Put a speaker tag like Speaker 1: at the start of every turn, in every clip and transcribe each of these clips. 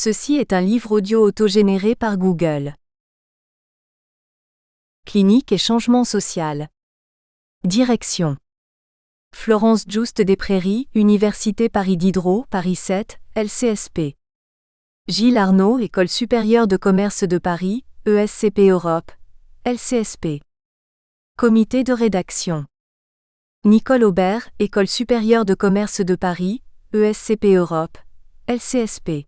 Speaker 1: Ceci est un livre audio autogénéré par Google. Clinique et changement social. Direction. Florence Juste des Prairies, Université Paris Diderot, Paris 7, LCSP. Gilles Arnaud, École supérieure de commerce de Paris, ESCP Europe, LCSP. Comité de rédaction. Nicole Aubert, École supérieure de commerce de Paris, ESCP Europe, LCSP.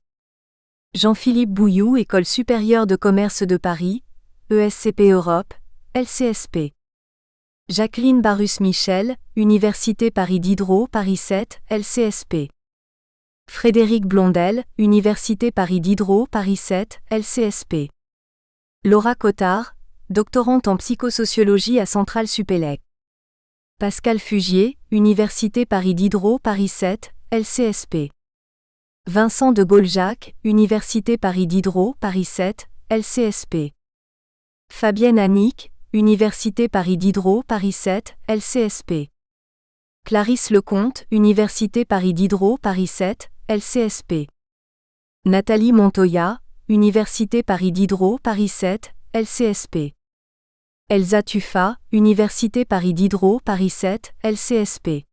Speaker 1: Jean-Philippe Bouilloux, École supérieure de commerce de Paris, ESCP Europe, LCSP. Jacqueline Barus-Michel, Université Paris Diderot, Paris 7, LCSP. Frédéric Blondel, Université Paris Diderot, Paris 7, LCSP. Laura Cottard, doctorante en psychosociologie à Centrale Supélec. Pascal Fugier, Université Paris Diderot, Paris 7, LCSP. Vincent de Gauljac, Université Paris Diderot, Paris 7, LCSP. Fabienne Annick, Université Paris Diderot, Paris 7, LCSP. Clarisse Lecomte, Université Paris Diderot, Paris 7, LCSP. Nathalie Montoya, Université Paris Diderot, Paris 7, LCSP. Elsa Tuffa, Université Paris Diderot, Paris 7, LCSP.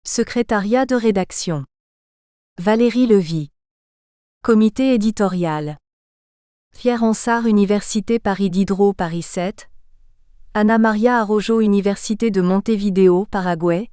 Speaker 1: Secrétariat de rédaction. Valérie Levy. Comité éditorial. Pierre Ansart, Université Paris Diderot, Paris 7. Anna Maria Arrojo, Université de Montevideo, Paraguay.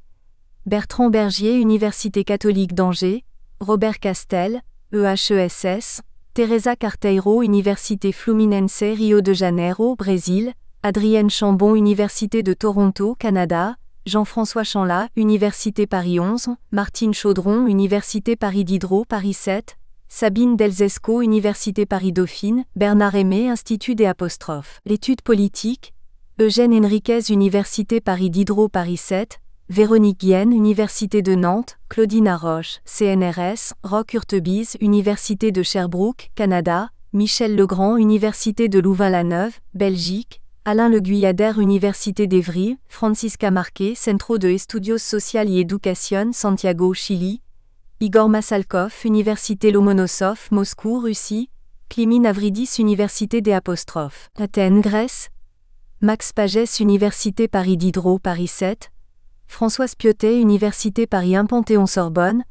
Speaker 1: Bertrand Bergier, Université catholique d'Angers. Robert Castel, EHESS. Teresa Carteiro, Université Fluminense, Rio de Janeiro, Brésil. Adrienne Chambon, Université de Toronto, Canada. Jean-François Chanlat, Université Paris 11, Martine Chaudron, Université Paris Diderot, Paris 7, Sabine Delzesco, Université Paris Dauphine, Bernard Aimé, Institut des apostrophes. L'étude politique, Eugène Henriquez, Université Paris Diderot, Paris 7, Véronique Guienne, Université de Nantes, Claudine Arroche, CNRS, Roch Urtebise, Université de Sherbrooke, Canada, Michel Legrand, Université de Louvain-la-Neuve, Belgique, Alain Le Guyader, Université d'Evry, Francisca Marquet, Centro de Estudios Social y Educación, Santiago, Chili, Igor Massalkov, Université Lomonosov, Moscou, Russie, Klimi Navridis, Université des apostrophes. Athènes, Grèce, Max Pagès, Université Paris Diderot, Paris 7, Françoise Piotet, Université Paris 1 Panthéon-Sorbonne,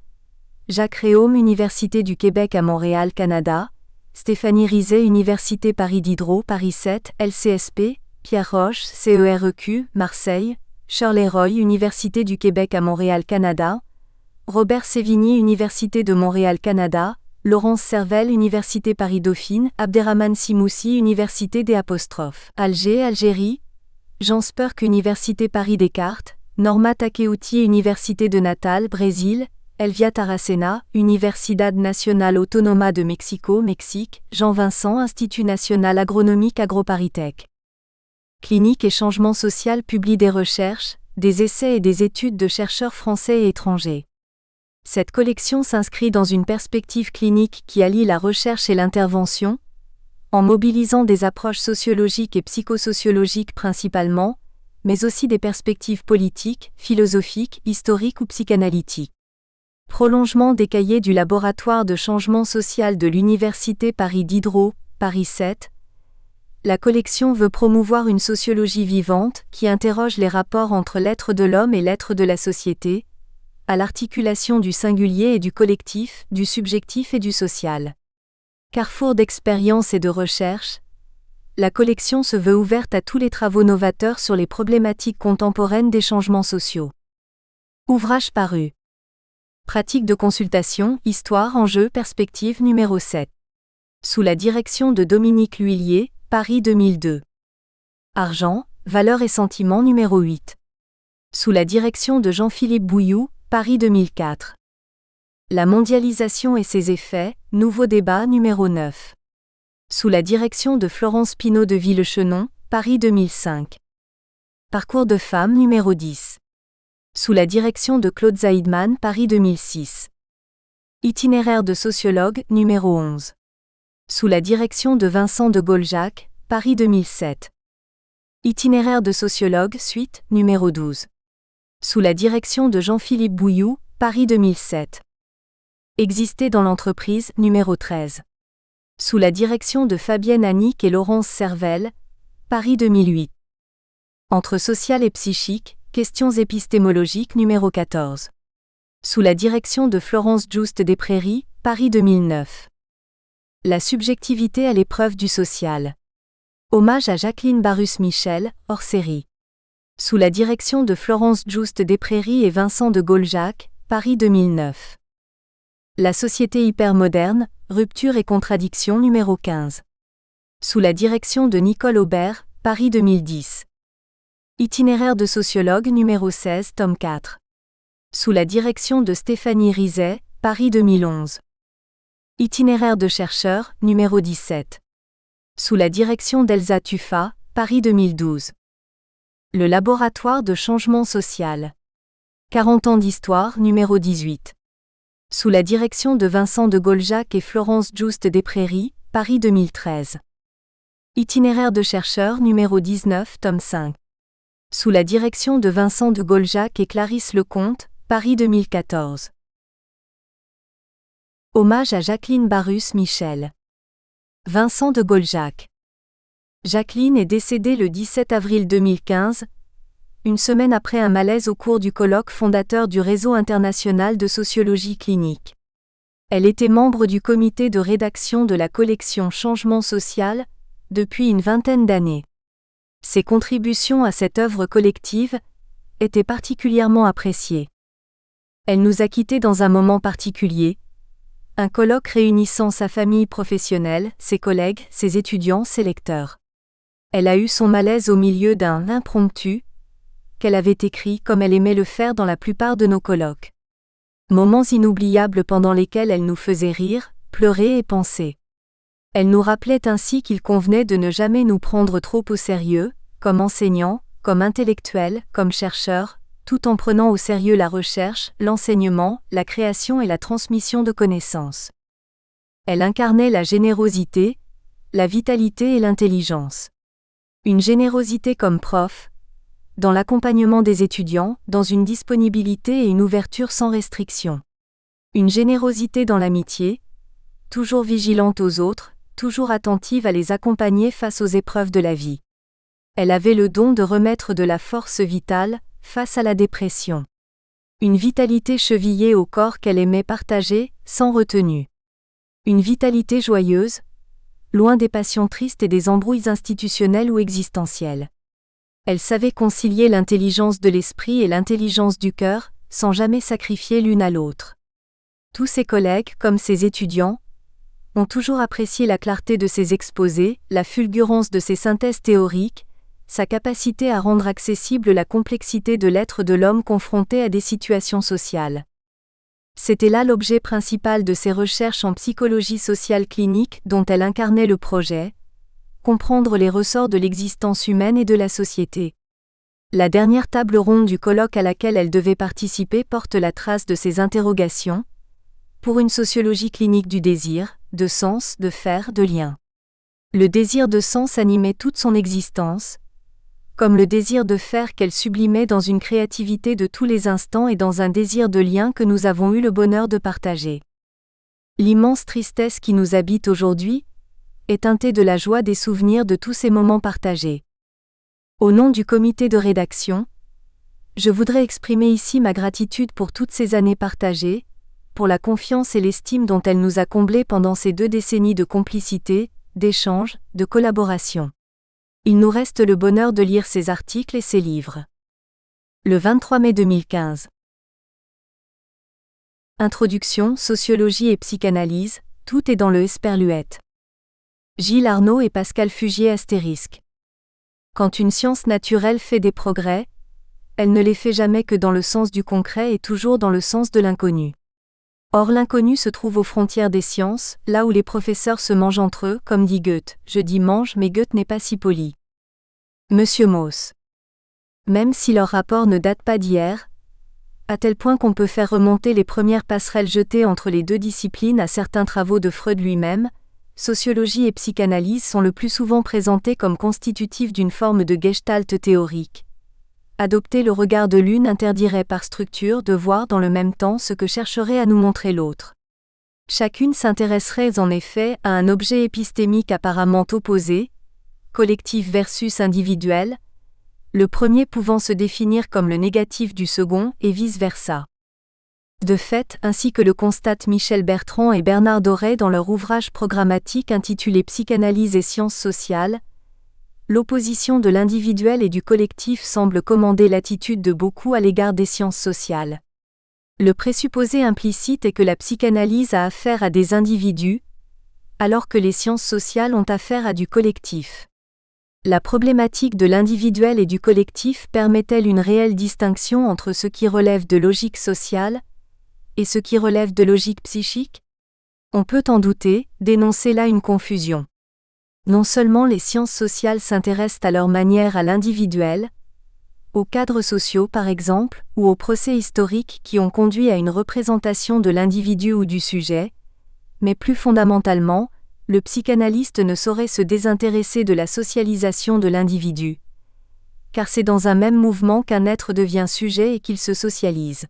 Speaker 1: Jacques Réaume, Université du Québec à Montréal, Canada, Stéphanie Rizet, Université Paris Diderot, Paris 7, LCSP, Pierre Roche, CEREQ, Marseille, Shirley Roy, Université du Québec à Montréal, Canada, Robert Sévigny, Université de Montréal, Canada, Laurence Servel, Université Paris Dauphine, Abderrahmane Simoussi, Université des apostrophes. Alger, Algérie, Jean Spurk, Université Paris Descartes, Norma Takeuti, Université de Natal, Brésil, Elvia Taracena, Universidad Nacional Autónoma de Mexico, Mexique, Jean Vincent, Institut National Agronomique AgroParisTech. Clinique et changement social publie des recherches, des essais et des études de chercheurs français et étrangers. Cette collection s'inscrit dans une perspective clinique qui allie la recherche et l'intervention, en mobilisant des approches sociologiques et psychosociologiques principalement, mais aussi des perspectives politiques, philosophiques, historiques ou psychanalytiques. Prolongement des cahiers du laboratoire de changement social de l'Université Paris Diderot, Paris 7. La collection veut promouvoir une sociologie vivante qui interroge les rapports entre l'être de l'homme et l'être de la société, à l'articulation du singulier et du collectif, du subjectif et du social. Carrefour d'expérience et de recherche, la collection se veut ouverte à tous les travaux novateurs sur les problématiques contemporaines des changements sociaux. Ouvrage paru. Pratique de consultation, Histoire, Enjeux, Perspective numéro 7. Sous la direction de Dominique L'Huillier, Paris 2002. Argent, Valeurs et sentiments numéro 8. Sous la direction de Jean-Philippe Bouilloux, Paris 2004. La mondialisation et ses effets, Nouveau débat numéro 9. Sous la direction de Florence Pinault de Villechenon, Paris 2005. Parcours de femme numéro 10. Sous la direction de Claude Zaidman, Paris 2006. Itinéraire de sociologue, numéro 11. Sous la direction de Vincent de Gauljac, Paris 2007. Itinéraire de sociologue, suite, numéro 12. Sous la direction de Jean-Philippe Bouilloux, Paris 2007. Exister dans l'entreprise, numéro 13. Sous la direction de Fabienne Annick et Laurence Servel, Paris 2008. Entre social et psychique, questions épistémologiques numéro 14. Sous la direction de Florence Juste des Prairies, Paris 2009. La subjectivité à l'épreuve du social. Hommage à Jacqueline Barus-Michel, hors série. Sous la direction de Florence Juste des Prairies et Vincent de Gauljac, Paris 2009. La société hypermoderne, rupture et contradiction numéro 15. Sous la direction de Nicole Aubert, Paris 2010. Itinéraire de sociologue numéro 16, tome 4. Sous la direction de Stéphanie Rizet, Paris 2011. Itinéraire de chercheur, numéro 17. Sous la direction d'Elsa Tuffa, Paris 2012. Le laboratoire de changement social. 40 ans d'histoire, numéro 18. Sous la direction de Vincent de Gauljac et Florence Juste des Prairies, Paris 2013. Itinéraire de chercheur, numéro 19, tome 5. Sous la direction de Vincent de Gauljac et Clarisse Lecomte, Paris 2014. Hommage à Jacqueline Barus-Michel. Vincent de Gauljac. Jacqueline est décédée le 17 avril 2015, une semaine après un malaise au cours du colloque fondateur du Réseau international de sociologie clinique. Elle était membre du comité de rédaction de la collection Changement social depuis une vingtaine d'années. Ses contributions à cette œuvre collective étaient particulièrement appréciées. Elle nous a quittés dans un moment particulier, un colloque réunissant sa famille professionnelle, ses collègues, ses étudiants, ses lecteurs. Elle a eu son malaise au milieu d'un impromptu qu'elle avait écrit comme elle aimait le faire dans la plupart de nos colloques. Moments inoubliables pendant lesquels elle nous faisait rire, pleurer et penser. Elle nous rappelait ainsi qu'il convenait de ne jamais nous prendre trop au sérieux, comme enseignants, comme intellectuels, comme chercheurs, tout en prenant au sérieux la recherche, l'enseignement, la création et la transmission de connaissances. Elle incarnait la générosité, la vitalité et l'intelligence. Une générosité comme prof, dans l'accompagnement des étudiants, dans une disponibilité et une ouverture sans restriction. Une générosité dans l'amitié, toujours vigilante aux autres, toujours attentive à les accompagner face aux épreuves de la vie. Elle avait le don de remettre de la force vitale face à la dépression. Une vitalité chevillée au corps qu'elle aimait partager, sans retenue. Une vitalité joyeuse, loin des passions tristes et des embrouilles institutionnelles ou existentielles. Elle savait concilier l'intelligence de l'esprit et l'intelligence du cœur, sans jamais sacrifier l'une à l'autre. Tous ses collègues, comme ses étudiants, ont toujours apprécié la clarté de ses exposés, la fulgurance de ses synthèses théoriques, sa capacité à rendre accessible la complexité de l'être de l'homme confronté à des situations sociales. C'était là l'objet principal de ses recherches en psychologie sociale clinique dont elle incarnait le projet, comprendre les ressorts de l'existence humaine et de la société. La dernière table ronde du colloque à laquelle elle devait participer porte la trace de ces interrogations, pour une sociologie clinique du désir, de sens, de faire, de lien. Le désir de sens animait toute son existence, comme le désir de faire qu'elle sublimait dans une créativité de tous les instants et dans un désir de lien que nous avons eu le bonheur de partager. L'immense tristesse qui nous habite aujourd'hui est teintée de la joie des souvenirs de tous ces moments partagés. Au nom du comité de rédaction, je voudrais exprimer ici ma gratitude pour toutes ces années partagées, pour la confiance et l'estime dont elle nous a comblés pendant ces 2 décennies de complicité, d'échange, de collaboration. Il nous reste le bonheur de lire ses articles et ses livres. Le 23 mai 2015. Introduction, sociologie et psychanalyse, tout est dans le Esperluette. Gilles Arnaud et Pascal Fugier *. Quand une science naturelle fait des progrès, elle ne les fait jamais que dans le sens du concret et toujours dans le sens de l'inconnu. Or l'inconnu se trouve aux frontières des sciences, là où les professeurs se mangent entre eux, comme dit Goethe. Je dis mange, mais Goethe n'est pas si poli. Monsieur Mauss. Même si leur rapport ne date pas d'hier, à tel point qu'on peut faire remonter les premières passerelles jetées entre les 2 disciplines à certains travaux de Freud lui-même, sociologie et psychanalyse sont le plus souvent présentés comme constitutifs d'une forme de gestalt théorique. Adopter le regard de l'une interdirait par structure de voir dans le même temps ce que chercherait à nous montrer l'autre. Chacune s'intéresserait en effet à un objet épistémique apparemment opposé, collectif versus individuel, le premier pouvant se définir comme le négatif du second et vice-versa. De fait, ainsi que le constatent Michel Bertrand et Bernard Doré dans leur ouvrage programmatique intitulé Psychanalyse et sciences sociales, l'opposition de l'individuel et du collectif semble commander l'attitude de beaucoup à l'égard des sciences sociales. Le présupposé implicite est que la psychanalyse a affaire à des individus, alors que les sciences sociales ont affaire à du collectif. La problématique de l'individuel et du collectif permet-elle une réelle distinction entre ce qui relève de logique sociale et ce qui relève de logique psychique? On peut en douter, dénoncer là une confusion. Non seulement les sciences sociales s'intéressent à leur manière à l'individuel, aux cadres sociaux par exemple, ou aux procès historiques qui ont conduit à une représentation de l'individu ou du sujet, mais plus fondamentalement, le psychanalyste ne saurait se désintéresser de la socialisation de l'individu. Car c'est dans un même mouvement qu'un être devient sujet et qu'il se socialise.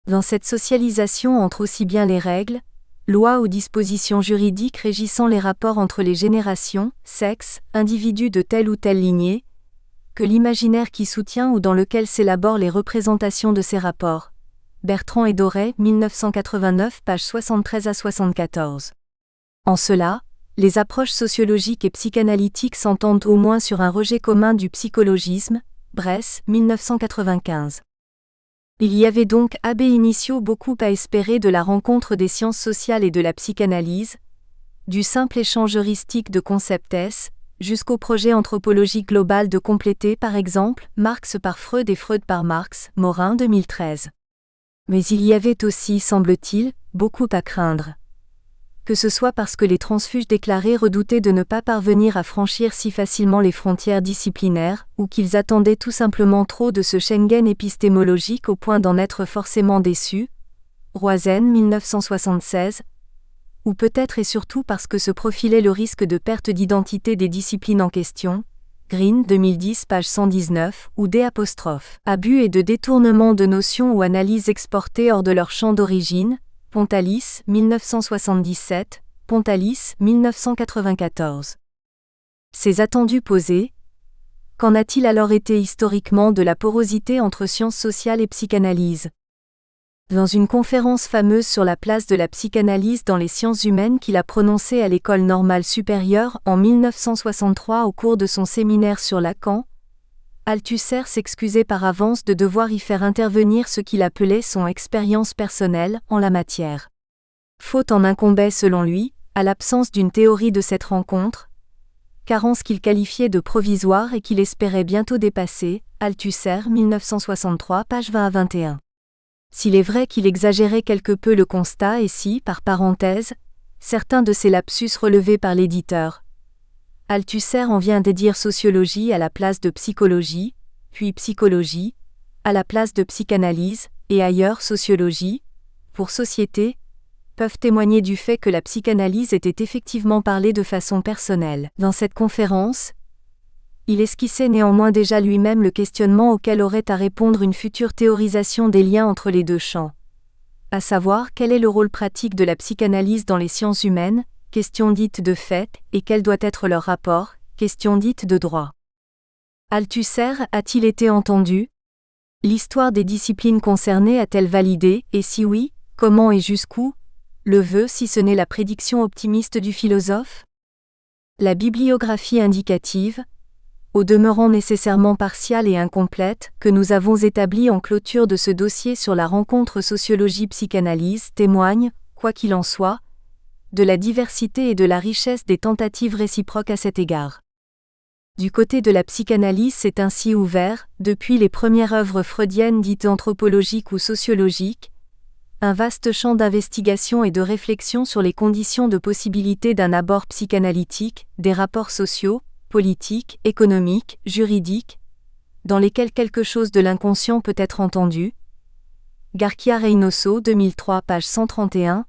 Speaker 1: Dans cette socialisation entrent aussi bien les règles, lois ou dispositions juridiques régissant les rapports entre les générations, sexes, individus de telle ou telle lignée, que l'imaginaire qui soutient ou dans lequel s'élaborent les représentations de ces rapports. Bertrand et Doré, 1989, pages 73 à 74. En cela, les approches sociologiques et psychanalytiques s'entendent au moins sur un rejet commun du psychologisme, Bress, 1995. Il y avait donc ab initio beaucoup à espérer de la rencontre des sciences sociales et de la psychanalyse, du simple échange heuristique de concepts jusqu'au projet anthropologique global de compléter par exemple Marx par Freud et Freud par Marx, Morin 2013. Mais il y avait aussi, semble-t-il, beaucoup à craindre. Que ce soit parce que les transfuges déclarés redoutaient de ne pas parvenir à franchir si facilement les frontières disciplinaires, ou qu'ils attendaient tout simplement trop de ce Schengen épistémologique au point d'en être forcément déçus, Roizen 1976, ou peut-être et surtout parce que se profilait le risque de perte d'identité des disciplines en question, Green 2010 page 119, ou D', abus et de détournement de notions ou analyses exportées hors de leur champ d'origine, Pontalis, 1977, Pontalis, 1994. Ces attendus posés, qu'en a-t-il alors été historiquement de la porosité entre sciences sociales et psychanalyse? Dans une conférence fameuse sur la place de la psychanalyse dans les sciences humaines qu'il a prononcée à l'École normale supérieure en 1963 au cours de son séminaire sur Lacan, Althusser s'excusait par avance de devoir y faire intervenir ce qu'il appelait son expérience personnelle en la matière. Faute en incombait selon lui, à l'absence d'une théorie de cette rencontre, carence qu'il qualifiait de provisoire et qu'il espérait bientôt dépasser, Althusser 1963 page 20 à 21. S'il est vrai qu'il exagérait quelque peu le constat et si, par parenthèse, certains de ces lapsus relevés par l'éditeur, Althusser en vient de dire sociologie à la place de psychologie, puis psychologie, à la place de psychanalyse, et ailleurs sociologie, pour société, peuvent témoigner du fait que la psychanalyse était effectivement parlée de façon personnelle. Dans cette conférence, il esquissait néanmoins déjà lui-même le questionnement auquel aurait à répondre une future théorisation des liens entre les deux champs. À savoir quel est le rôle pratique de la psychanalyse dans les sciences humaines, question dite de fait, et quel doit être leur rapport, question dite de droit. Althusser a-t-il été entendu? L'histoire des disciplines concernées a-t-elle validé, et si oui, comment et jusqu'où, le vœu si ce n'est la prédiction optimiste du philosophe? La bibliographie indicative, au demeurant nécessairement partiale et incomplète, que nous avons établie en clôture de ce dossier sur la rencontre sociologie-psychanalyse témoigne, quoi qu'il en soit, de la diversité et de la richesse des tentatives réciproques à cet égard. Du côté de la psychanalyse s'est ainsi ouvert, depuis les premières œuvres freudiennes dites anthropologiques ou sociologiques, un vaste champ d'investigation et de réflexion sur les conditions de possibilité d'un abord psychanalytique, des rapports sociaux, politiques, économiques, juridiques, dans lesquels quelque chose de l'inconscient peut être entendu. Garcia Reynoso, 2003, page 131,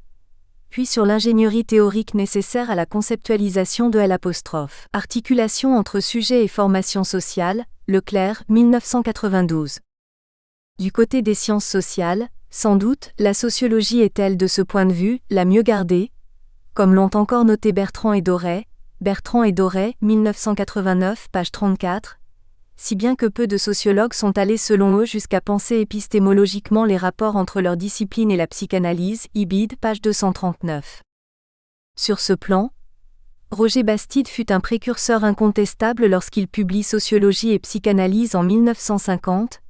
Speaker 1: puis sur l'ingénierie théorique nécessaire à la conceptualisation de L'. Articulation entre sujet et formation sociale, Leclerc, 1992. Du côté des sciences sociales, Sans doute, la sociologie est-elle de ce point de vue la mieux gardée, comme l'ont encore noté Bertrand et Doré, 1989, page 34, si bien que peu de sociologues sont allés selon eux jusqu'à penser épistémologiquement les rapports entre leur discipline et la psychanalyse, Ibid, page 239. Sur ce plan, Roger Bastide fut un précurseur incontestable lorsqu'il publie Sociologie et psychanalyse en 1950,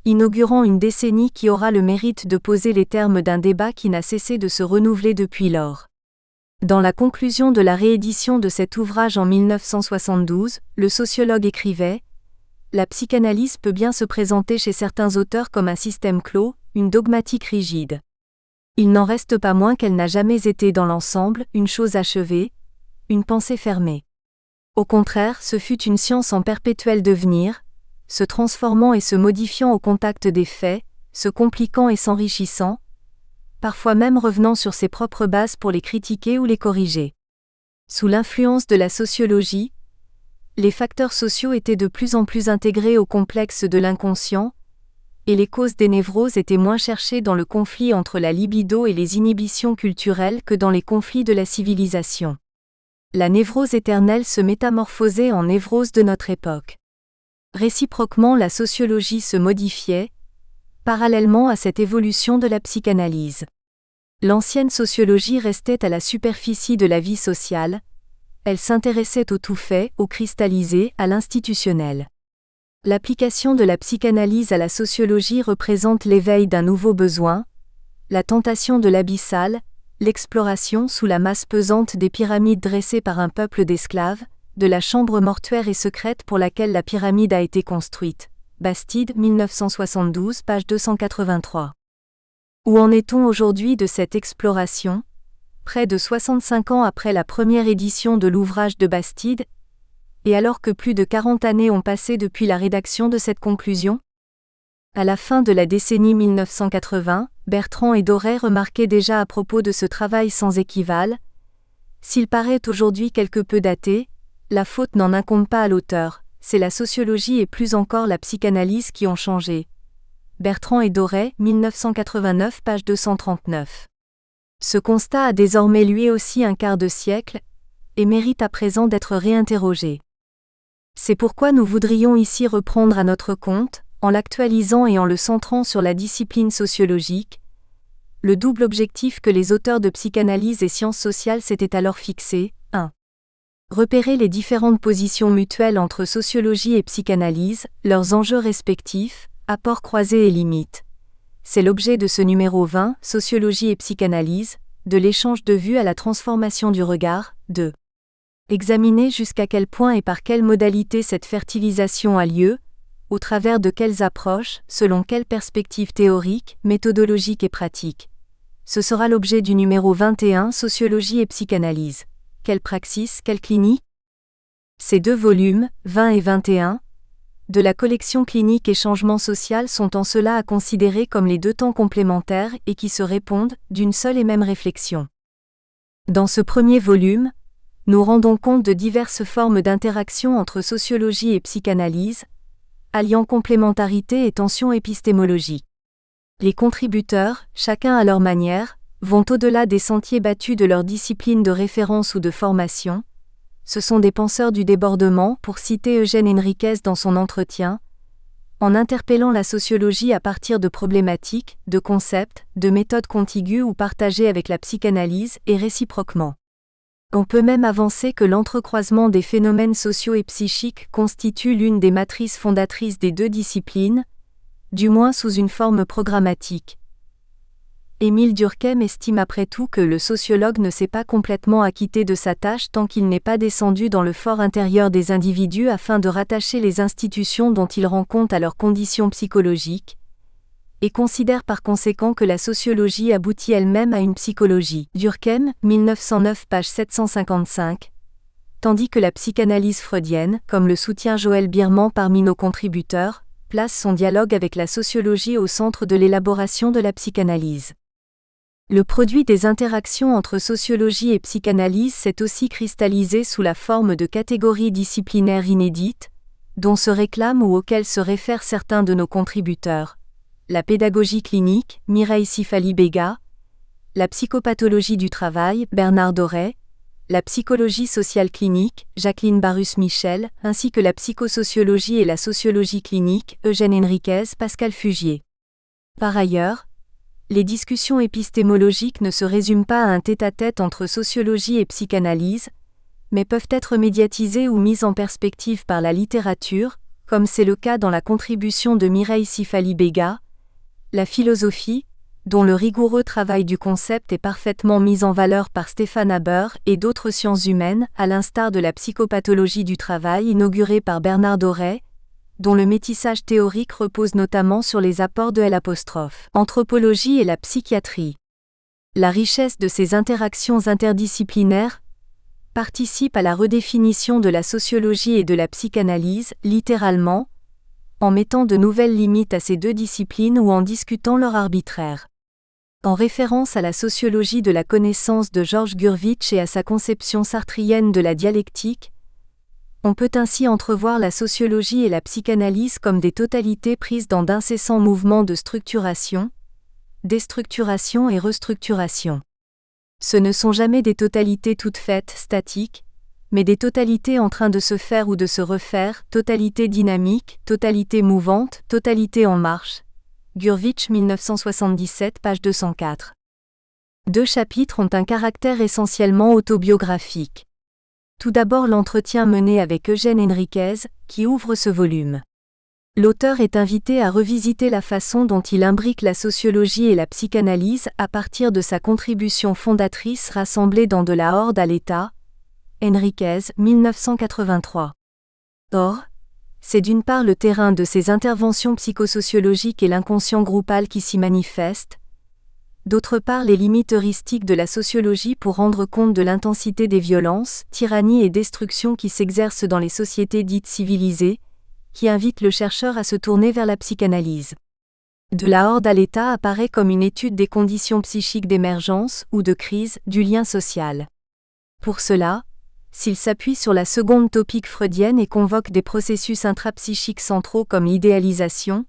Speaker 1: inaugurant une décennie qui aura le mérite de poser les termes d'un débat qui n'a cessé de se renouveler depuis lors. Dans la conclusion de la réédition de cet ouvrage en 1972, le sociologue écrivait « La psychanalyse peut bien se présenter chez certains auteurs comme un système clos, une dogmatique rigide. Il n'en reste pas moins qu'elle n'a jamais été dans l'ensemble une chose achevée, une pensée fermée. Au contraire, ce fut une science en perpétuel devenir, se transformant et se modifiant au contact des faits, se compliquant et s'enrichissant, parfois même revenant sur ses propres bases pour les critiquer ou les corriger. Sous l'influence de la sociologie, les facteurs sociaux étaient de plus en plus intégrés au complexe de l'inconscient, et les causes des névroses étaient moins cherchées dans le conflit entre la libido et les inhibitions culturelles que dans les conflits de la civilisation. La névrose éternelle se métamorphosait en névrose de notre époque. Réciproquement, la sociologie se modifiait, parallèlement à cette évolution de la psychanalyse. L'ancienne sociologie restait à la superficie de la vie sociale, elle s'intéressait au tout fait, au cristallisé, à l'institutionnel. L'application de la psychanalyse à la sociologie représente l'éveil d'un nouveau besoin, la tentation de l'abyssal, l'exploration sous la masse pesante des pyramides dressées par un peuple d'esclaves, de la chambre mortuaire et secrète pour laquelle la pyramide a été construite. Bastide, 1972, page 283. Où en est-on aujourd'hui de cette exploration, près de 65 ans après la première édition de l'ouvrage de Bastide, et alors que plus de 40 années ont passé depuis la rédaction de cette conclusion? À la fin de la décennie 1980, Bertrand et Doré remarquaient déjà à propos de ce travail sans équivalent: s'il paraît aujourd'hui quelque peu daté, la faute n'en incombe pas à l'auteur, c'est la sociologie et plus encore la psychanalyse qui ont changé. Bertrand et Doré, 1989, page 239. Ce constat a désormais lui aussi un quart de siècle, et mérite à présent d'être réinterrogé. C'est pourquoi nous voudrions ici reprendre à notre compte, en l'actualisant et en le centrant sur la discipline sociologique, le double objectif que les auteurs de psychanalyse et sciences sociales s'étaient alors fixé: 1. Repérer les différentes positions mutuelles entre sociologie et psychanalyse, leurs enjeux respectifs, apports croisés et limites. C'est l'objet de ce numéro 20, Sociologie et psychanalyse, de l'échange de vues à la transformation du regard. 2. Examiner jusqu'à quel point et par quelle modalité cette fertilisation a lieu, au travers de quelles approches, selon quelles perspectives théoriques, méthodologiques et pratiques. Ce sera l'objet du numéro 21, Sociologie et psychanalyse. Quelle praxis, quelle clinique? Ces deux volumes, 20 et 21, de la collection Clinique et Changement social sont en cela à considérer comme les deux temps complémentaires et qui se répondent, d'une seule et même réflexion. Dans ce premier volume, nous rendons compte de diverses formes d'interaction entre sociologie et psychanalyse, alliant complémentarité et tension épistémologique. Les contributeurs, chacun à leur manière, vont au-delà des sentiers battus de leur discipline de référence ou de formation. Ce sont des penseurs du débordement, pour citer Eugène Henriquez dans son entretien, en interpellant la sociologie à partir de problématiques, de concepts, de méthodes contiguës ou partagées avec la psychanalyse, et réciproquement. On peut même avancer que l'entrecroisement des phénomènes sociaux et psychiques constitue l'une des matrices fondatrices des deux disciplines, du moins sous une forme programmatique. Émile Durkheim estime après tout que le sociologue ne s'est pas complètement acquitté de sa tâche tant qu'il n'est pas descendu dans le fort intérieur des individus afin de rattacher les institutions dont il rend compte à leurs conditions psychologiques, et considère par conséquent que la sociologie aboutit elle-même à une psychologie. Durkheim, 1909, page 755. Tandis que la psychanalyse freudienne, comme le soutient Joël Birman parmi nos contributeurs, place son dialogue avec la sociologie au centre de l'élaboration de la psychanalyse. Le produit des interactions entre sociologie et psychanalyse s'est aussi cristallisé sous la forme de catégories disciplinaires inédites, dont se réclament ou auxquelles se réfèrent certains de nos contributeurs. la pédagogie clinique, Mireille Sifali-Béga, la psychopathologie du travail, Bernard Doré, la psychologie sociale clinique, Jacqueline Barrus-Michel, ainsi que la psychosociologie et la sociologie clinique, Eugène Henriquez, Pascal Fugier. Par ailleurs, les discussions épistémologiques ne se résument pas à un tête-à-tête entre sociologie et psychanalyse, mais peuvent être médiatisées ou mises en perspective par la littérature, comme c'est le cas dans la contribution de Mireille Sifali-Béga, la philosophie, dont le rigoureux travail du concept est parfaitement mis en valeur par Stéphane Haber et d'autres sciences humaines, à l'instar de la psychopathologie du travail inaugurée par Bernard Doré, dont le métissage théorique repose notamment sur les apports de l'anthropologie et la psychiatrie. La richesse de ces interactions interdisciplinaires participe à la redéfinition de la sociologie et de la psychanalyse, littéralement, en mettant de nouvelles limites à ces deux disciplines ou en discutant leur arbitraire. En référence à la sociologie de la connaissance de Georges Gurvitch et à sa conception sartrienne de la dialectique, on peut ainsi entrevoir la sociologie et la psychanalyse comme des totalités prises dans d'incessants mouvements de structuration, déstructuration et restructuration. Ce ne sont jamais des totalités toutes faites, statiques, mais des totalités en train de se faire ou de se refaire, totalité dynamique, totalité mouvante, totalité en marche. Gurvitch 1977, page 204. Deux chapitres ont un caractère essentiellement autobiographique. Tout d'abord l'entretien mené avec Eugène Henriquez, qui ouvre ce volume. L'auteur est invité à revisiter la façon dont il imbrique la sociologie et la psychanalyse à partir de sa contribution fondatrice rassemblée dans De la Horde à l'État, Henriquez, 1983. Or, c'est d'une part le terrain de ses interventions psychosociologiques et l'inconscient groupal qui s'y manifeste, d'autre part les limites heuristiques de la sociologie pour rendre compte de l'intensité des violences, tyrannies et destructions qui s'exercent dans les sociétés dites civilisées, qui invitent le chercheur à se tourner vers la psychanalyse. De la Horde à l'État apparaît comme une étude des conditions psychiques d'émergence ou de crise du lien social. Pour cela, s'il s'appuie sur la seconde topique freudienne et convoque des processus intrapsychiques centraux comme l'idéalisation,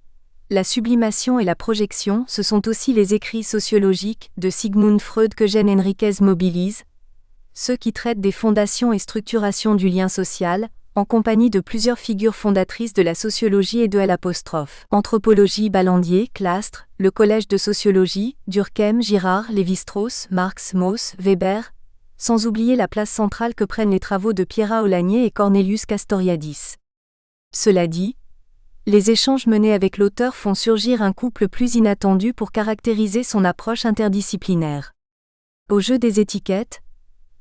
Speaker 1: la sublimation et la projection, ce sont aussi les écrits sociologiques de Sigmund Freud qu'Eugène Henriquez mobilise, ceux qui traitent des fondations et structurations du lien social, en compagnie de plusieurs figures fondatrices de la sociologie et de l'anthropologie Ballandier, Clastres, le Collège de sociologie, Durkheim, Girard, Lévi-Strauss, Marx, Mauss, Weber, sans oublier la place centrale que prennent les travaux de Pierrat Olagnier et Cornelius Castoriadis. Cela dit, les échanges menés avec l'auteur font surgir un couple plus inattendu pour caractériser son approche interdisciplinaire. Au jeu des étiquettes,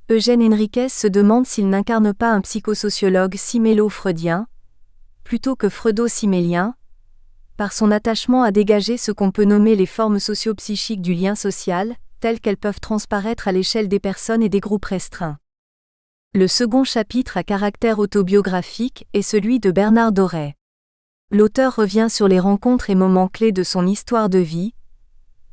Speaker 1: Eugène Henriquez se demande s'il n'incarne pas un psychosociologue simélo-freudien, plutôt que freudo-simélien, par son attachement à dégager ce qu'on peut nommer les formes socio-psychiques du lien social, telles qu'elles peuvent transparaître à l'échelle des personnes et des groupes restreints. Le second chapitre à caractère autobiographique est celui de Bernard Doré. L'auteur revient sur les rencontres et moments clés de son histoire de vie,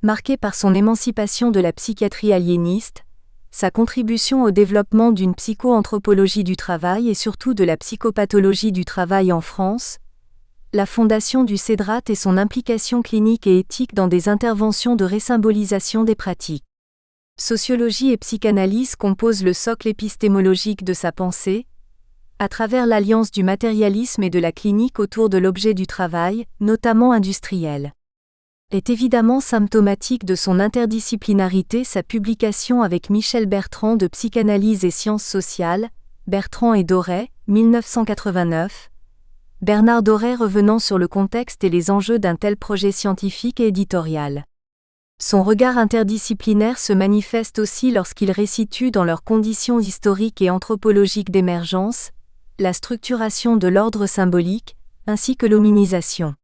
Speaker 1: marquée par son émancipation de la psychiatrie aliéniste, sa contribution au développement d'une psycho-anthropologie du travail et surtout de la psychopathologie du travail en France, la fondation du CEDRAT et son implication clinique et éthique dans des interventions de résymbolisation des pratiques. Sociologie et psychanalyse composent le socle épistémologique de sa pensée, à travers l'alliance du matérialisme et de la clinique autour de l'objet du travail, notamment industriel. Est évidemment symptomatique de son interdisciplinarité sa publication avec Michel Bertrand de Psychanalyse et sciences sociales, Bertrand et Doré, 1989, Bernard Doré revenant sur le contexte et les enjeux d'un tel projet scientifique et éditorial. Son regard interdisciplinaire se manifeste aussi lorsqu'il restitue dans leurs conditions historiques et anthropologiques d'émergence, la structuration de l'ordre symbolique, ainsi que l'hominisation.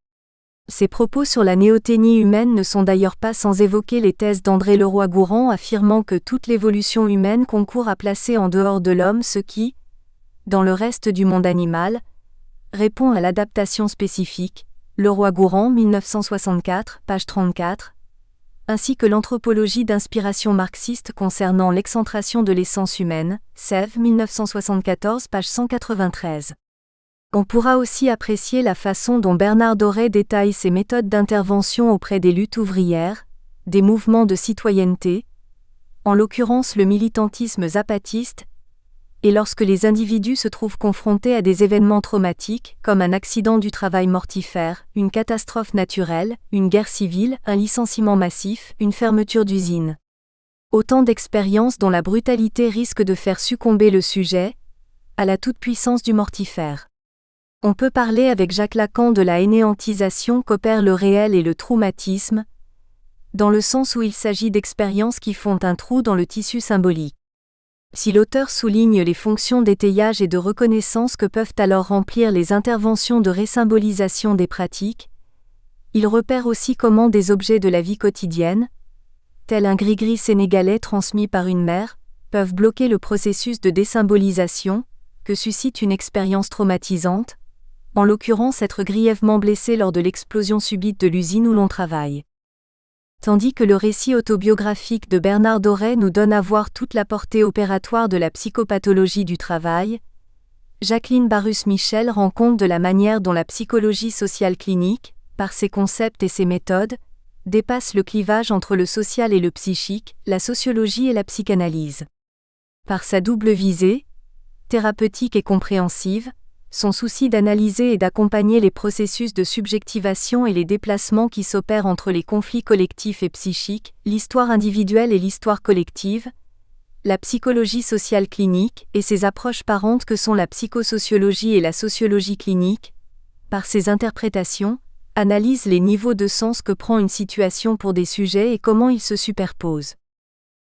Speaker 1: Ses propos sur la néothénie humaine ne sont d'ailleurs pas sans évoquer les thèses d'André Leroi-Gourhan affirmant que toute l'évolution humaine concourt à placer en dehors de l'homme ce qui, dans le reste du monde animal, répond à l'adaptation spécifique, Leroi-Gourhan 1964, page 34, ainsi que l'anthropologie d'inspiration marxiste concernant l'excentration de l'essence humaine, Sèvres 1974, page 193. On pourra aussi apprécier la façon dont Bernard Doré détaille ses méthodes d'intervention auprès des luttes ouvrières, des mouvements de citoyenneté, en l'occurrence le militantisme zapatiste, et lorsque les individus se trouvent confrontés à des événements traumatiques, comme un accident du travail mortifère, une catastrophe naturelle, une guerre civile, un licenciement massif, une fermeture d'usine. Autant d'expériences dont la brutalité risque de faire succomber le sujet à la toute-puissance du mortifère. On peut parler avec Jacques Lacan de la anéantisation qu'opèrent le réel et le traumatisme, dans le sens où il s'agit d'expériences qui font un trou dans le tissu symbolique. Si l'auteur souligne les fonctions d'étayage et de reconnaissance que peuvent alors remplir les interventions de résymbolisation des pratiques, il repère aussi comment des objets de la vie quotidienne, tels un gris-gris sénégalais transmis par une mère, peuvent bloquer le processus de désymbolisation que suscite une expérience traumatisante, en l'occurrence être grièvement blessé lors de l'explosion subite de l'usine où l'on travaille. Tandis que le récit autobiographique de Bernard Doré nous donne à voir toute la portée opératoire de la psychopathologie du travail, Jacqueline Barrus-Michel rend compte de la manière dont la psychologie sociale clinique, par ses concepts et ses méthodes, dépasse le clivage entre le social et le psychique, la sociologie et la psychanalyse. Par sa double visée, thérapeutique et compréhensive, son souci d'analyser et d'accompagner les processus de subjectivation et les déplacements qui s'opèrent entre les conflits collectifs et psychiques, l'histoire individuelle et l'histoire collective, la psychologie sociale clinique et ses approches parentes que sont la psychosociologie et la sociologie clinique, par ses interprétations, analyse les niveaux de sens que prend une situation pour des sujets et comment ils se superposent.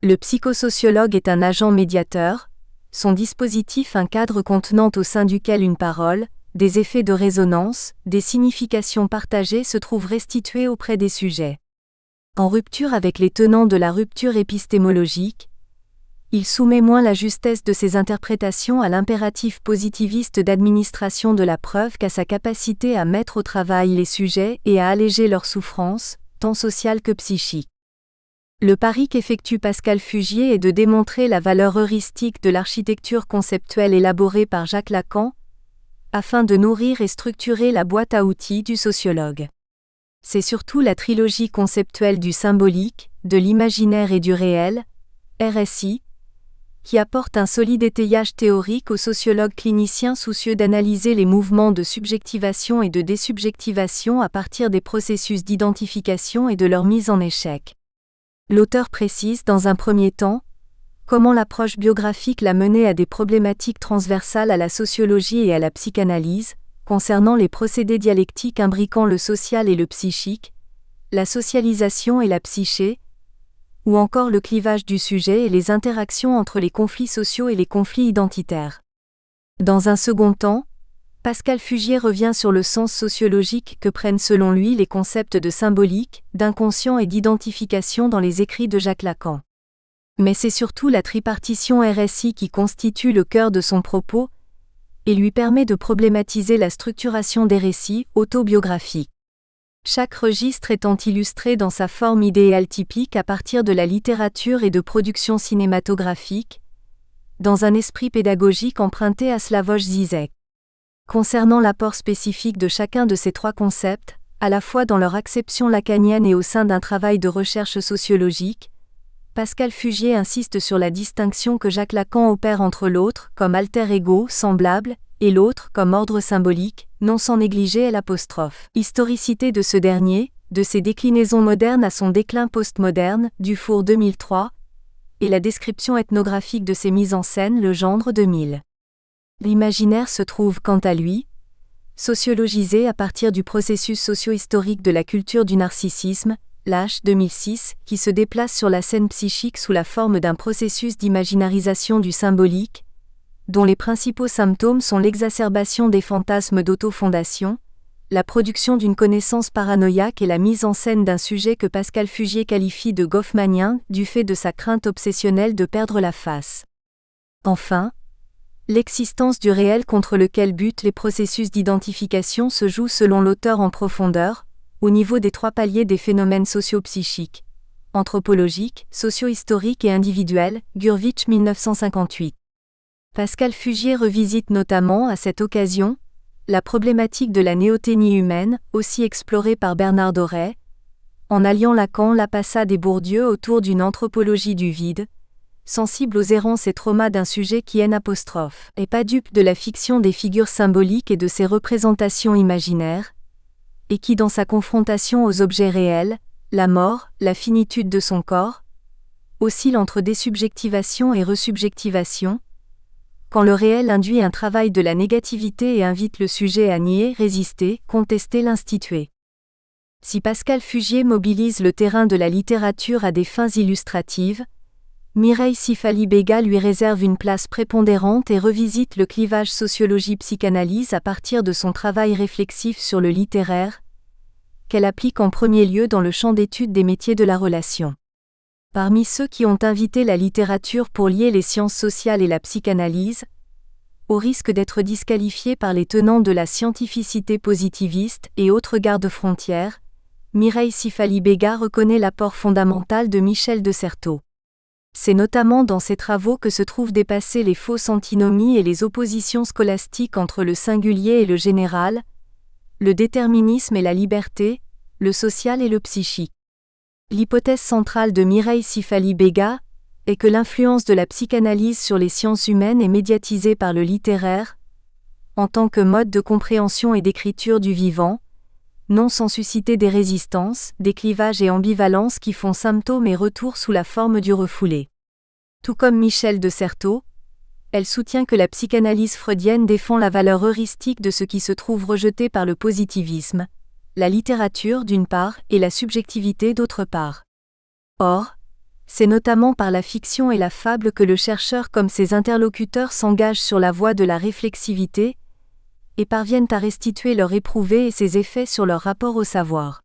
Speaker 1: Le psychosociologue est un agent médiateur, son dispositif un cadre contenant au sein duquel une parole, des effets de résonance, des significations partagées se trouvent restituées auprès des sujets. En rupture avec les tenants de la rupture épistémologique, il soumet moins la justesse de ses interprétations à l'impératif positiviste d'administration de la preuve qu'à sa capacité à mettre au travail les sujets et à alléger leurs souffrances, tant sociales que psychiques. Le pari qu'effectue Pascal Fugier est de démontrer la valeur heuristique de l'architecture conceptuelle élaborée par Jacques Lacan, afin de nourrir et structurer la boîte à outils du sociologue. C'est surtout la trilogie conceptuelle du symbolique, de l'imaginaire et du réel, RSI, qui apporte un solide étayage théorique aux sociologues cliniciens soucieux d'analyser les mouvements de subjectivation et de désubjectivation à partir des processus d'identification et de leur mise en échec. L'auteur précise dans un premier temps comment l'approche biographique l'a mené à des problématiques transversales à la sociologie et à la psychanalyse, concernant les procédés dialectiques imbriquant le social et le psychique, la socialisation et la psyché, ou encore le clivage du sujet et les interactions entre les conflits sociaux et les conflits identitaires. Dans un second temps, Pascal Fugier revient sur le sens sociologique que prennent selon lui les concepts de symbolique, d'inconscient et d'identification dans les écrits de Jacques Lacan. Mais c'est surtout la tripartition RSI qui constitue le cœur de son propos et lui permet de problématiser la structuration des récits autobiographiques. Chaque registre étant illustré dans sa forme idéale typique à partir de la littérature et de production cinématographique, dans un esprit pédagogique emprunté à Slavoj Žižek. Concernant l'apport spécifique de chacun de ces trois concepts, à la fois dans leur acception lacanienne et au sein d'un travail de recherche sociologique, Pascal Fugier insiste sur la distinction que Jacques Lacan opère entre l'autre comme alter ego, semblable, et l'autre comme ordre symbolique, non sans négliger l'apostrophe. Historicité de ce dernier, de ses déclinaisons modernes à son déclin postmoderne, Dufour 2003, et la description ethnographique de ses mises en scène Legendre 2000. L'imaginaire se trouve, quant à lui, sociologisé à partir du processus socio-historique de la culture du narcissisme, Lâche 2006, qui se déplace sur la scène psychique sous la forme d'un processus d'imaginarisation du symbolique, dont les principaux symptômes sont l'exacerbation des fantasmes d'autofondation, la production d'une connaissance paranoïaque et la mise en scène d'un sujet que Pascal Fugier qualifie de goffmanien du fait de sa crainte obsessionnelle de perdre la face. Enfin, l'existence du réel contre lequel butent les processus d'identification se joue selon l'auteur en profondeur, au niveau des trois paliers des phénomènes socio-psychiques, anthropologiques, socio-historiques et individuels, Gurvitch 1958. Pascal Fugier revisite notamment, à cette occasion, la problématique de la néoténie humaine, aussi explorée par Bernard Doré, en alliant Lacan, Lapassade et Bourdieu autour d'une anthropologie du vide, sensible aux errances et traumas d'un sujet qui et pas dupe de la fiction des figures symboliques et de ses représentations imaginaires, et qui dans sa confrontation aux objets réels, la mort, la finitude de son corps, oscille entre désubjectivation et resubjectivation, quand le réel induit un travail de la négativité et invite le sujet à nier, résister, contester l'institué. Si Pascal Fugier mobilise le terrain de la littérature à des fins illustratives, Mireille Sifali-Béga lui réserve une place prépondérante et revisite le clivage sociologie-psychanalyse à partir de son travail réflexif sur le littéraire, qu'elle applique en premier lieu dans le champ d'étude des métiers de la relation. Parmi ceux qui ont invité la littérature pour lier les sciences sociales et la psychanalyse, au risque d'être disqualifiés par les tenants de la scientificité positiviste et autres garde-frontières, Mireille Sifali-Béga reconnaît l'apport fondamental de Michel de Certeau. C'est notamment dans ses travaux que se trouvent dépassées les fausses antinomies et les oppositions scolastiques entre le singulier et le général, le déterminisme et la liberté, le social et le psychique. L'hypothèse centrale de Mireille Sifali-Béga est que l'influence de la psychanalyse sur les sciences humaines est médiatisée par le littéraire, en tant que mode de compréhension et d'écriture du vivant, non sans susciter des résistances, des clivages et ambivalences qui font symptômes et retour sous la forme du refoulé. Tout comme Michel de Certeau, elle soutient que la psychanalyse freudienne défend la valeur heuristique de ce qui se trouve rejeté par le positivisme, la littérature d'une part et la subjectivité d'autre part. Or, c'est notamment par la fiction et la fable que le chercheur comme ses interlocuteurs s'engagent sur la voie de la réflexivité, et parviennent à restituer leur éprouvé et ses effets sur leur rapport au savoir.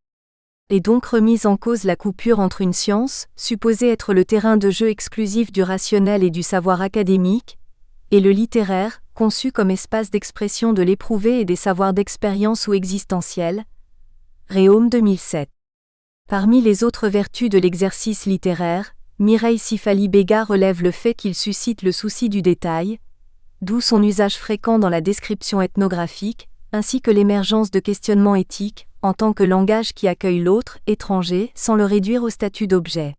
Speaker 1: Est donc remise en cause la coupure entre une science, supposée être le terrain de jeu exclusif du rationnel et du savoir académique, et le littéraire, conçu comme espace d'expression de l'éprouvé et des savoirs d'expérience ou existentiels. Réaume 2007. Parmi les autres vertus de l'exercice littéraire, Mireille Sifali-Béga relève le fait qu'il suscite le souci du détail, d'où son usage fréquent dans la description ethnographique, ainsi que l'émergence de questionnements éthiques, en tant que langage qui accueille l'autre, étranger, sans le réduire au statut d'objet.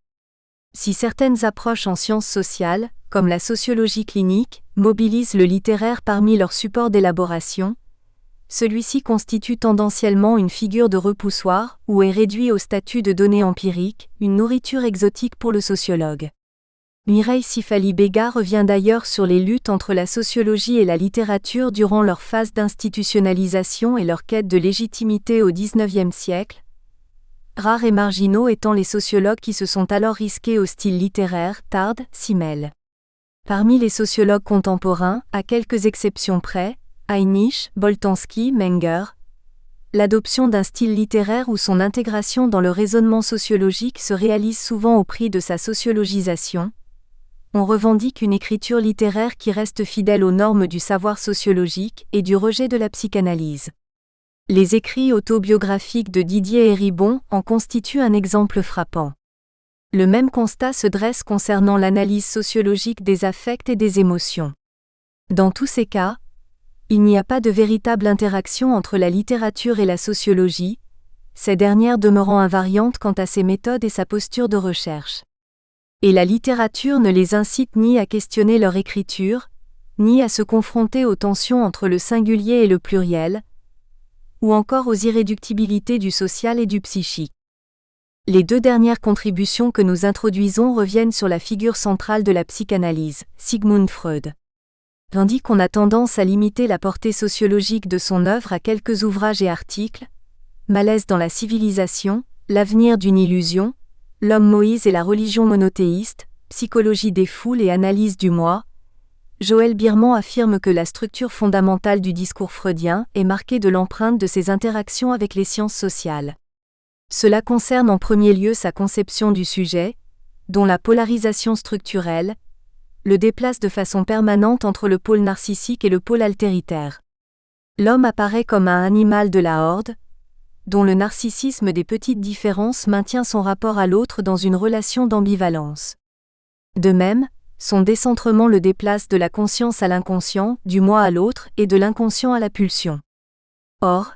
Speaker 1: Si certaines approches en sciences sociales, comme la sociologie clinique, mobilisent le littéraire parmi leurs supports d'élaboration, celui-ci constitue tendanciellement une figure de repoussoir ou est réduit au statut de données empiriques, une nourriture exotique pour le sociologue. Mireille Sifali-Béga revient d'ailleurs sur les luttes entre la sociologie et la littérature durant leur phase d'institutionnalisation et leur quête de légitimité au XIXe siècle, rares et marginaux étant les sociologues qui se sont alors risqués au style littéraire, Tarde, Simmel. Parmi les sociologues contemporains, à quelques exceptions près, Heinisch, Boltanski, Menger, l'adoption d'un style littéraire ou son intégration dans le raisonnement sociologique se réalise souvent au prix de sa sociologisation. On revendique une écriture littéraire qui reste fidèle aux normes du savoir sociologique et du rejet de la psychanalyse. Les écrits autobiographiques de Didier Héribon en constituent un exemple frappant. Le même constat se dresse concernant l'analyse sociologique des affects et des émotions. Dans tous ces cas, il n'y a pas de véritable interaction entre la littérature et la sociologie, ces dernières demeurant invariantes quant à ses méthodes et sa posture de recherche. Et la littérature ne les incite ni à questionner leur écriture, ni à se confronter aux tensions entre le singulier et le pluriel, ou encore aux irréductibilités du social et du psychique. Les deux dernières contributions que nous introduisons reviennent sur la figure centrale de la psychanalyse, Sigmund Freud. Tandis qu'on a tendance à limiter la portée sociologique de son œuvre à quelques ouvrages et articles, Malaise dans la civilisation, L'avenir d'une illusion, L'homme Moïse et la religion monothéiste, Psychologie des foules et analyse du moi, Joël Birman affirme que la structure fondamentale du discours freudien est marquée de l'empreinte de ses interactions avec les sciences sociales. Cela concerne en premier lieu sa conception du sujet, dont la polarisation structurelle le déplace de façon permanente entre le pôle narcissique et le pôle altéritaire. L'homme apparaît comme un animal de la horde, dont le narcissisme des petites différences maintient son rapport à l'autre dans une relation d'ambivalence. De même, son décentrement le déplace de la conscience à l'inconscient, du moi à l'autre et de l'inconscient à la pulsion. Or,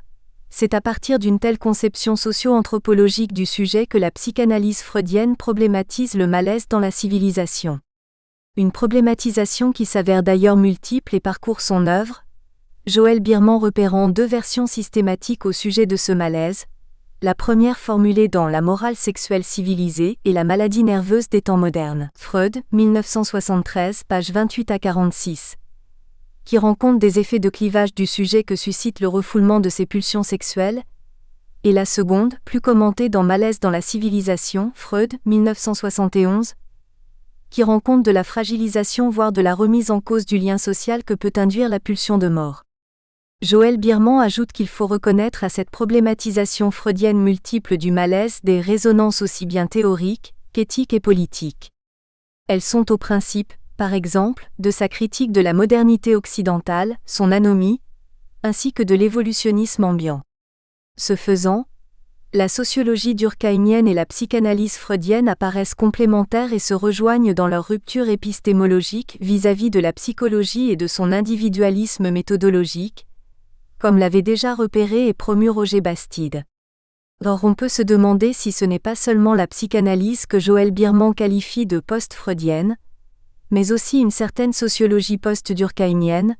Speaker 1: c'est à partir d'une telle conception socio-anthropologique du sujet que la psychanalyse freudienne problématise le malaise dans la civilisation. Une problématisation qui s'avère d'ailleurs multiple et parcourt son œuvre, Joël Birman repérant deux versions systématiques au sujet de ce malaise, la première formulée dans La morale sexuelle civilisée et la maladie nerveuse des temps modernes. Freud, 1973, pages 28 à 46. Qui rend compte des effets de clivage du sujet que suscite le refoulement de ses pulsions sexuelles, et la seconde, plus commentée dans Malaise dans la civilisation, Freud, 1971, qui rend compte de la fragilisation voire de la remise en cause du lien social que peut induire la pulsion de mort. Joël Birman ajoute qu'il faut reconnaître à cette problématisation freudienne multiple du malaise des résonances aussi bien théoriques qu'éthiques et politiques. Elles sont au principe, par exemple, de sa critique de la modernité occidentale, son anomie, ainsi que de l'évolutionnisme ambiant. Ce faisant, la sociologie durkheimienne et la psychanalyse freudienne apparaissent complémentaires et se rejoignent dans leur rupture épistémologique vis-à-vis de la psychologie et de son individualisme méthodologique, comme l'avait déjà repéré et promu Roger Bastide. Or on peut se demander si ce n'est pas seulement la psychanalyse que Joël Birman qualifie de post-freudienne, mais aussi une certaine sociologie post-durkheimienne,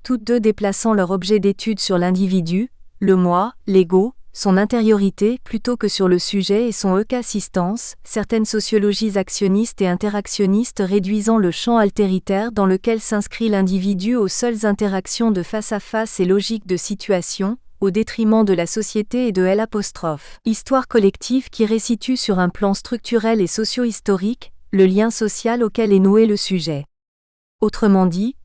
Speaker 1: toutes deux déplaçant leur objet d'étude sur l'individu, le moi, l'ego, son intériorité plutôt que sur le sujet et son eux-qu'assistance, certaines sociologies actionnistes et interactionnistes réduisant le champ altéritaire dans lequel s'inscrit l'individu aux seules interactions de face-à-face et logiques de situation, au détriment de la société et de L'. Histoire collective qui restitue sur un plan structurel et socio-historique, le lien social auquel est noué le sujet. Autrement dit,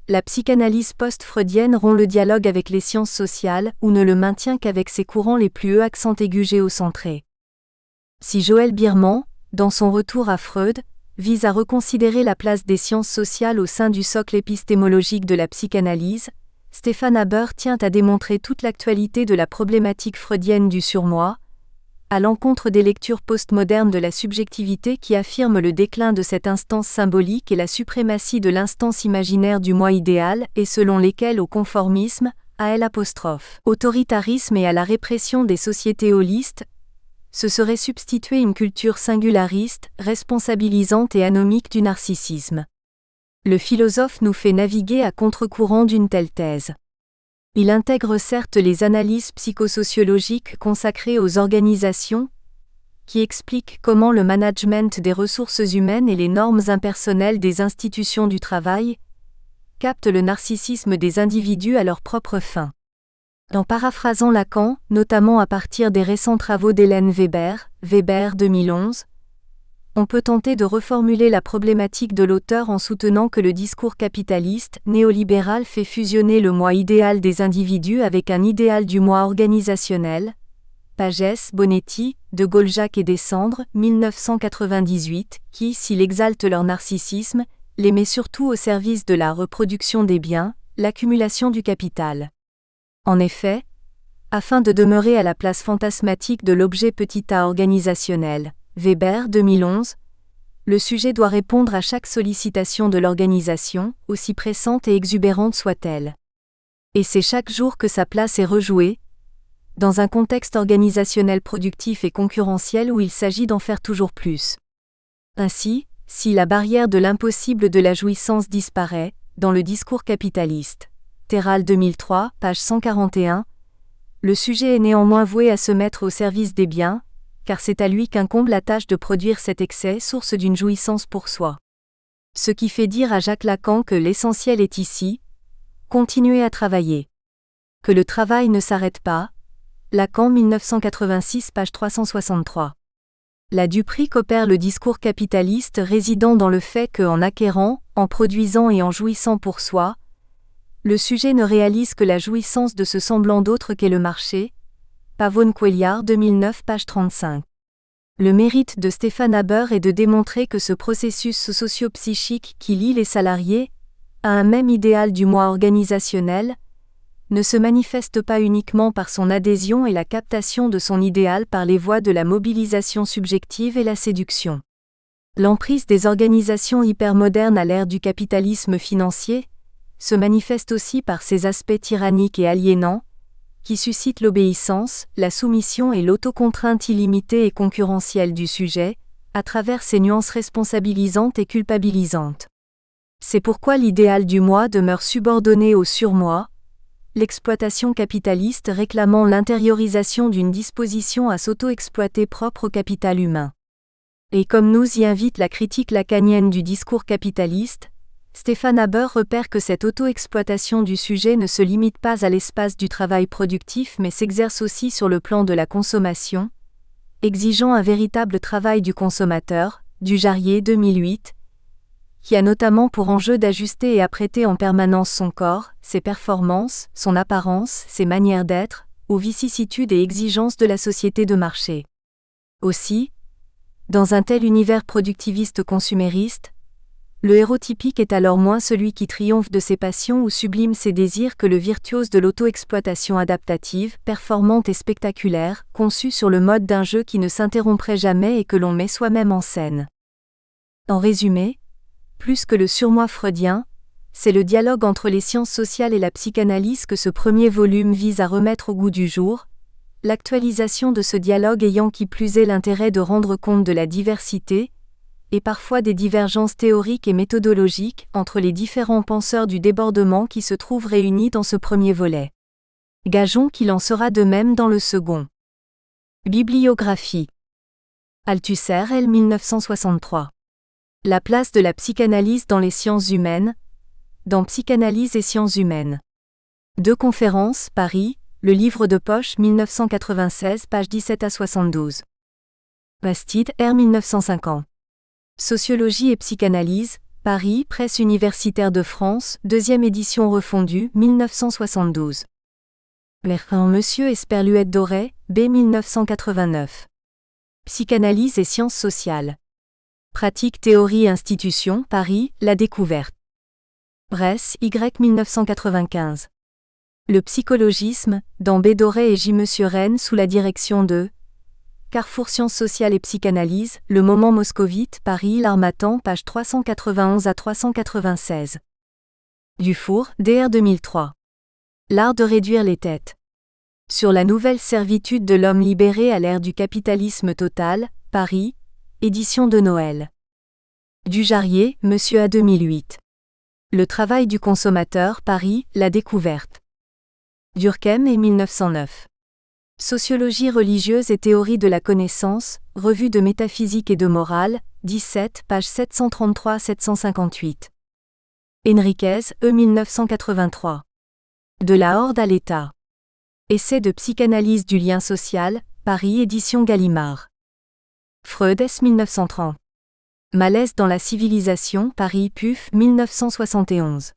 Speaker 1: la psychanalyse post-freudienne rompt le dialogue avec les sciences sociales ou ne le maintient qu'avec ses courants les plus accent aigu géocentrés. Si Joël Birman, dans son retour à Freud, vise à reconsidérer la place des sciences sociales au sein du socle épistémologique de la psychanalyse, Stéphane Haber tient à démontrer toute l'actualité de la problématique freudienne du surmoi, à l'encontre des lectures postmodernes de la subjectivité qui affirment le déclin de cette instance symbolique et la suprématie de l'instance imaginaire du moi idéal et selon lesquelles au conformisme, à L', autoritarisme et à la répression des sociétés holistes, se serait substituée une culture singulariste, responsabilisante et anomique du narcissisme. Le philosophe nous fait naviguer à contre-courant d'une telle thèse. Il intègre certes les analyses psychosociologiques consacrées aux organisations, qui expliquent comment le management des ressources humaines et les normes impersonnelles des institutions du travail captent le narcissisme des individus à leurs propres fins. En paraphrasant Lacan, notamment à partir des récents travaux d'Hélène Weber, Weber 2011, on peut tenter de reformuler la problématique de l'auteur en soutenant que le discours capitaliste, néolibéral fait fusionner le moi idéal des individus avec un idéal du moi organisationnel. Pagès, Bonetti, de Gaulle-Jacques et Descendre, 1998, qui, s'il exalte leur narcissisme, les met surtout au service de la reproduction des biens, l'accumulation du capital. En effet, afin de demeurer à la place fantasmatique de l'objet petit a organisationnel, Weber 2011, le sujet doit répondre à chaque sollicitation de l'organisation, aussi pressante et exubérante soit-elle. Et c'est chaque jour que sa place est rejouée, dans un contexte organisationnel productif et concurrentiel où il s'agit d'en faire toujours plus. Ainsi, si la barrière de l'impossible de la jouissance disparaît, dans le discours capitaliste, Terral 2003, page 141, le sujet est néanmoins voué à se mettre au service des biens, car c'est à lui qu'incombe la tâche de produire cet excès source d'une jouissance pour soi. Ce qui fait dire à Jacques Lacan que l'essentiel est ici, continuer à travailler. Que le travail ne s'arrête pas, Lacan 1986 page 363. La duperie qu'opère le discours capitaliste résidant dans le fait qu'en acquérant, en produisant et en jouissant pour soi, le sujet ne réalise que la jouissance de ce semblant d'autre qu'est le marché, Pavone Cuéllar 2009 page 35. Le mérite de Stéphane Haber est de démontrer que ce processus socio-psychique qui lie les salariés à un même idéal du moi organisationnel ne se manifeste pas uniquement par son adhésion et la captation de son idéal par les voies de la mobilisation subjective et la séduction. L'emprise des organisations hypermodernes à l'ère du capitalisme financier se manifeste aussi par ses aspects tyranniques et aliénants, qui suscite l'obéissance, la soumission et l'autocontrainte illimitée et concurrentielle du sujet, à travers ses nuances responsabilisantes et culpabilisantes. C'est pourquoi l'idéal du moi demeure subordonné au surmoi, l'exploitation capitaliste réclamant l'intériorisation d'une disposition à s'auto-exploiter propre au capital humain. Et comme nous y invite la critique lacanienne du discours capitaliste, Stefan Haber repère que cette auto-exploitation du sujet ne se limite pas à l'espace du travail productif mais s'exerce aussi sur le plan de la consommation, exigeant un véritable travail du consommateur, du Jarrier 2008, qui a notamment pour enjeu d'ajuster et apprêter en permanence son corps, ses performances, son apparence, ses manières d'être, aux vicissitudes et exigences de la société de marché. Aussi, dans un tel univers productiviste consumériste, le héros typique est alors moins celui qui triomphe de ses passions ou sublime ses désirs que le virtuose de l'auto-exploitation adaptative, performante et spectaculaire, conçue sur le mode d'un jeu qui ne s'interromprait jamais et que l'on met soi-même en scène. En résumé, plus que le surmoi freudien, c'est le dialogue entre les sciences sociales et la psychanalyse que ce premier volume vise à remettre au goût du jour, l'actualisation de ce dialogue ayant qui plus est l'intérêt de rendre compte de la diversité, et parfois des divergences théoriques et méthodologiques entre les différents penseurs du débordement qui se trouvent réunis dans ce premier volet. Gageons qu'il en sera de même dans le second. Bibliographie. Althusser, L. 1963. La place de la psychanalyse dans les sciences humaines, dans Psychanalyse et sciences humaines. 2 conférences, Paris, le livre de poche 1996, pages 17 à 72. Bastide, R. 1950. Sociologie et psychanalyse, Paris, Presse universitaire de France, 2e édition refondue, 1972. Monsieur Esperluette Doré, B. 1989. Psychanalyse et sciences sociales. Pratique, théorie et institutions, Paris, La Découverte. Bresse, Y. 1995. Le psychologisme, dans B. Doré et J. Rennes sous la direction de Carrefour Sciences sociales et psychanalyse, Le Moment moscovite, Paris, L'Harmattan, pages 391 à 396. Dufour, Dr. 2003. L'art de réduire les têtes. Sur la nouvelle servitude de l'homme libéré à l'ère du capitalisme total, Paris, édition de Noël. Dujarrier, Monsieur A. 2008. Le travail du consommateur, Paris, La Découverte. Durkheim et 1909. Sociologie religieuse et théorie de la connaissance, Revue de métaphysique et de morale, 17, pages 733 à 758. Henriquez, E. 1983. De la horde à l'État. Essai de psychanalyse du lien social, Paris, édition Gallimard. Freud, S. 1930. Malaise dans la civilisation, Paris, PUF, 1971.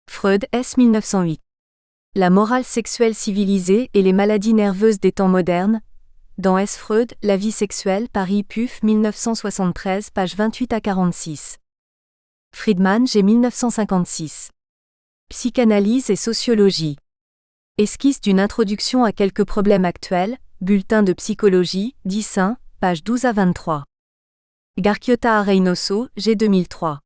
Speaker 1: Freud, S. 1908. La morale sexuelle civilisée et les maladies nerveuses des temps modernes, dans S. Freud, La vie sexuelle, Paris, PUF, 1973, pages 28 à 46. Friedman, G. 1956. Psychanalyse et sociologie. Esquisse d'une introduction à quelques problèmes actuels, Bulletin de psychologie, 10-1, pages 12 à 23. Garchiota a Reynoso, G. 2003.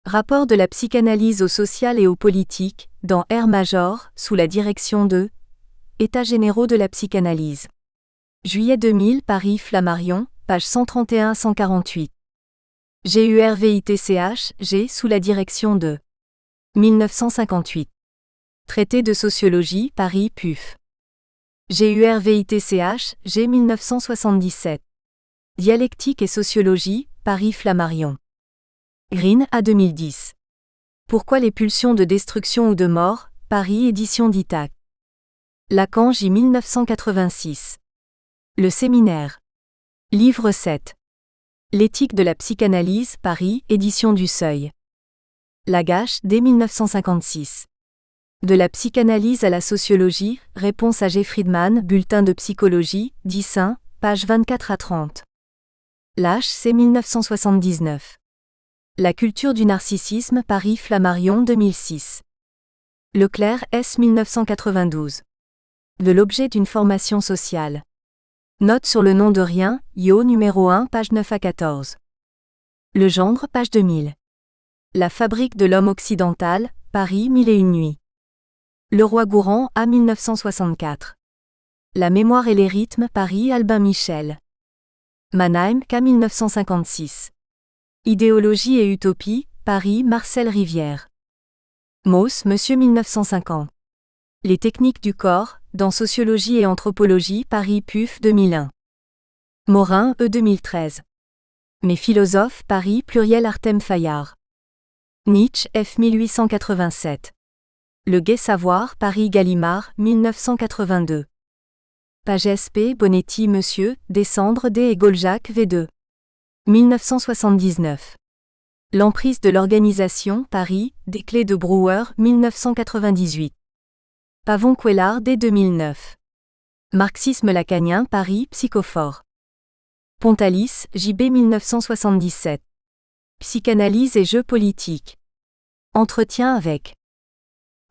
Speaker 1: Rapport de la psychanalyse au social et au politique, dans R. Major, sous la direction de États généraux de la psychanalyse. Juillet 2000, Paris, Flammarion, pages 131 à 148. GURVITCH, G. sous la direction de 1958. Traité de sociologie, Paris, PUF. GURVITCH, G. 1977. Dialectique et sociologie, Paris, Flammarion. Green, A. 2010. Pourquoi les pulsions de destruction ou de mort, Paris, édition d'Ithac. Lacan, J. 1986. Le séminaire. Livre 7. L'éthique de la psychanalyse, Paris, édition du Seuil. Lagache, dès 1956. De la psychanalyse à la sociologie, réponse à G. Friedman, Bulletin de psychologie, 10-1, pages 24 à 30. Lâche, C. 1979. La culture du narcissisme, Paris, Flammarion, 2006. Leclerc, S. 1992. De l'objet d'une formation sociale. Note sur le nom de rien, Yo numéro 1, page 9 à 14. Le gendre, page 2000. La fabrique de l'homme occidental, Paris, 1001 nuits. Leroy-Gourhan, A. 1964. La mémoire et les rythmes, Paris, Albin Michel. Mannheim, K. 1956. Idéologie et utopie, Paris, Marcel Rivière. Mauss, Monsieur 1950. Les techniques du corps, dans Sociologie et Anthropologie, Paris, PUF, 2001. Morin, E. 2013. Mes philosophes, Paris, Pluriel Artem Fayard. Nietzsche, F. 1887. Le gai savoir, Paris, Gallimard, 1982. Page SP, Bonetti, Monsieur, Descendre, D. et Goljac, V2. 1979. L'emprise de l'organisation, Paris, des clés de Brouwer, 1998. Pavon-Couellard, dès 2009. Marxisme lacanien, Paris, Psychophore. Pontalis, J.B. 1977. Psychanalyse et jeux politiques. Entretien avec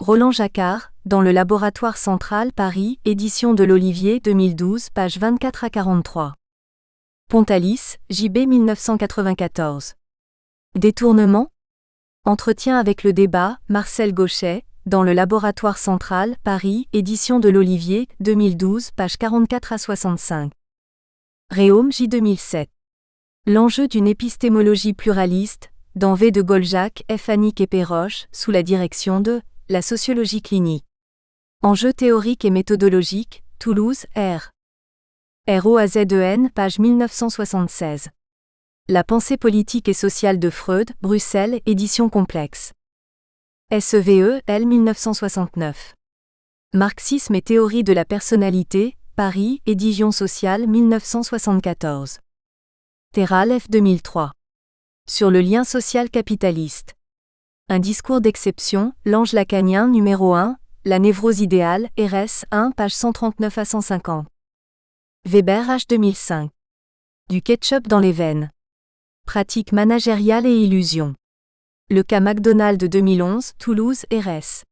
Speaker 1: Roland Jacquard, dans le Laboratoire central, Paris, édition de l'Olivier, 2012, pages 24 à 43. Pontalis, J.B. 1994. Détournement ? Entretien avec le débat, Marcel Gauchet, dans le Laboratoire central, Paris, édition de l'Olivier, 2012, pages 44 à 65. Réaume, J. 2007. L'enjeu d'une épistémologie pluraliste, dans V. de Goljac, F. Annick et Perroche, sous la direction de la sociologie clinique. Enjeux théoriques et méthodologiques, Toulouse, R. ROAZEN, page 1976. La pensée politique et sociale de Freud, Bruxelles, édition complexe. SEVE, L. 1969. Marxisme et théorie de la personnalité, Paris, édition sociale, 1974. Terral, F. 2003. Sur le lien social capitaliste. Un discours d'exception, l'ange lacanien numéro 1, la névrose idéale, RS 1, page 139 à 150. Weber, H. 2005. Du ketchup dans les veines. Pratique managériale et illusion. Le cas McDonald 2011, Toulouse, RS.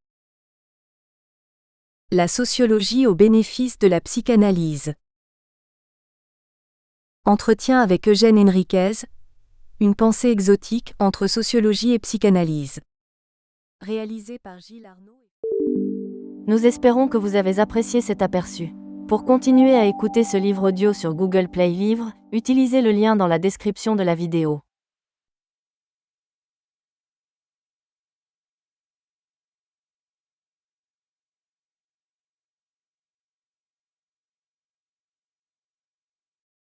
Speaker 1: La sociologie au bénéfice de la psychanalyse. Entretien avec Eugène Henriquez. Une pensée exotique entre sociologie et psychanalyse. Réalisé par Gilles Arnaud.
Speaker 2: Nous espérons que vous avez apprécié cet aperçu. Pour continuer à écouter ce livre audio sur Google Play Livres, utilisez le lien dans la description de la vidéo.